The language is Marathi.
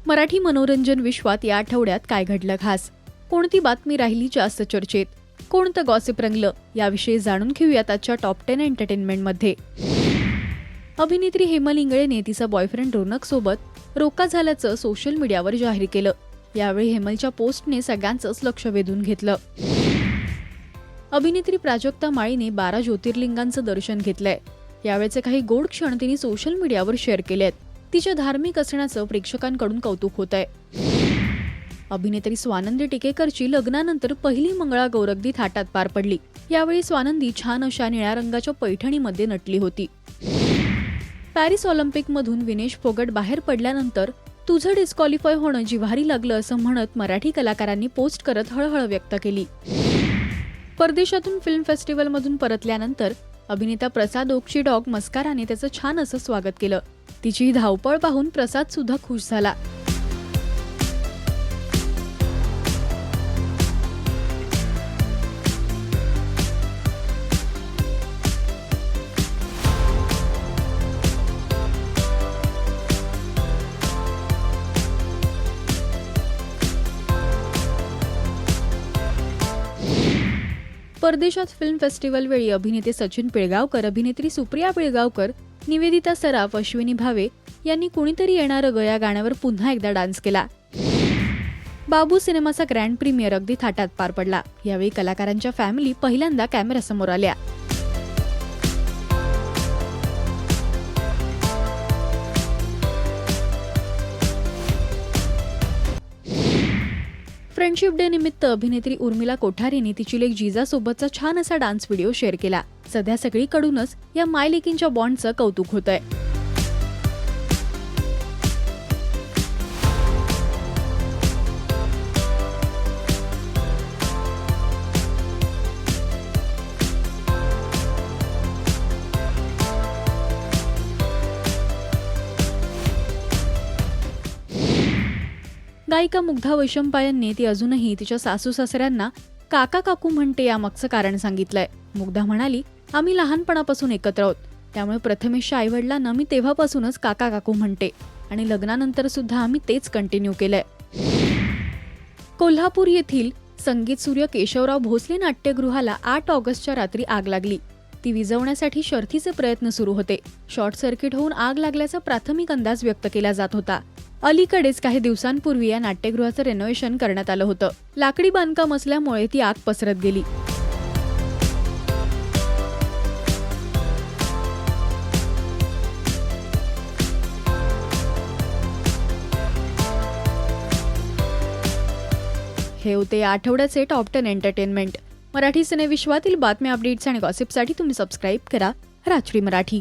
मराठी मनोरंजन विश्वात या आठवड्यात काय घडलं खास, कोणती बातमी राहिली जास्त चर्चेत, कोणतं गॉसिप रंगलं याविषयी जाणून घेऊयात आजच्या टॉप 10 एंटरटेनमेंटमध्ये. अभिनेत्री हेमल इंगळेने तिचा बॉयफ्रेंड रोनक सोबत रोका झाल्याचं सोशल मीडियावर जाहीर केलं. यावेळी हेमलच्या पोस्टने सगळ्यांचंच लक्ष वेधून घेतलं. अभिनेत्री प्राजक्ता माळीने 12 ज्योतिर्लिंगांचं दर्शन घेतलंय. यावेळचे काही गोड क्षण तिने सोशल मीडियावर शेअर केलेत. तिच्या धार्मिक असण्याचं प्रेक्षकांकडून कौतुक होत आहे. अभिनेत्री स्वानंदी टिकेकरची लग्नानंतर पहिली मंगळागौर अगदी थाटात पार पडली. यावेळी स्वानंदी छान अशा निळ्या रंगाच्या पैठणीमध्ये नटली होती. पॅरिस ऑलिम्पिकमधून विनेश फोगट बाहेर पडल्यानंतर तुझं डिस्क्वालिफाय होणं जिव्हारी लागलं असं म्हणत मराठी कलाकारांनी पोस्ट करत हळहळ व्यक्त केली. परदेशातून फिल्म फेस्टिवलमधून परतल्यानंतर अभिनेता प्रसाद ओकची डॉग मस्काराने त्याचं छान असं स्वागत केलं. तिची धावपळ पाहून प्रसाद सुद्धा खुश झाला. परदेशात फिल्म फेस्टिवल वेळी अभिनेते सचिन पिळगावकर, अभिनेत्री सुप्रिया पिळगावकर, निवेदिता सराफ, अश्विनी भावे यांनी कुणीतरी येणारं ग या गाण्यावर पुन्हा एकदा डान्स केला. बाबू सिनेमाचा ग्रँड प्रीमियर अगदी थाटात पार पडला. यावेळी कलाकारांच्या फॅमिली पहिल्यांदा कॅमेऱ्यासमोर आल्या. फ्रेंडशिप डे निमित्त अभिनेत्री उर्मिला कोठारेने तिची लेक जिजा सोबतचा छान असा डान्स व्हिडिओ शेअर केला. सध्या सगळीकडूनच या मायलेकींच्या बॉन्डचं कौतुक होतंय. गायिका मुग्धा वैशंपायनने ती अजूनही तिच्या सासू सासऱ्यांना काका काकू म्हणते यामागचं कारण सांगितलंय. मुग्धा म्हणाली, आम्ही लहानपणापासून एकत्र आहोत, त्यामुळे प्रथमेशच्या आईवडिलांना मी तेव्हापासूनच काका काकू म्हणते आणि लग्नानंतर सुद्धा आम्ही तेच कंटिन्यू केलंय. कोल्हापूर येथील संगीत सूर्य केशवराव भोसले नाट्यगृहाला 8 ऑगस्टच्या रात्री आग लागली. ती विझवण्यासाठी शर्थीचे प्रयत्न सुरू होते. शॉर्ट सर्किट होऊन आग लागल्याचा प्राथमिक अंदाज व्यक्त केला जात होता. अलीकडेच काही दिवसांपूर्वी या नाट्यगृहाचं रेनोव्हेशन करण्यात आलं होतं. लाकडी बांधकाम असल्यामुळे ती आग पसरत गेली. हे होते या आठवड्याचे टॉप 10 एंटरटेनमेंट. मराठी सिनेविश्वातील बातम्या, अपडेट्स आणि गॉसिपसाठी तुम्ही सबस्क्राईब करा राजश्री मराठी.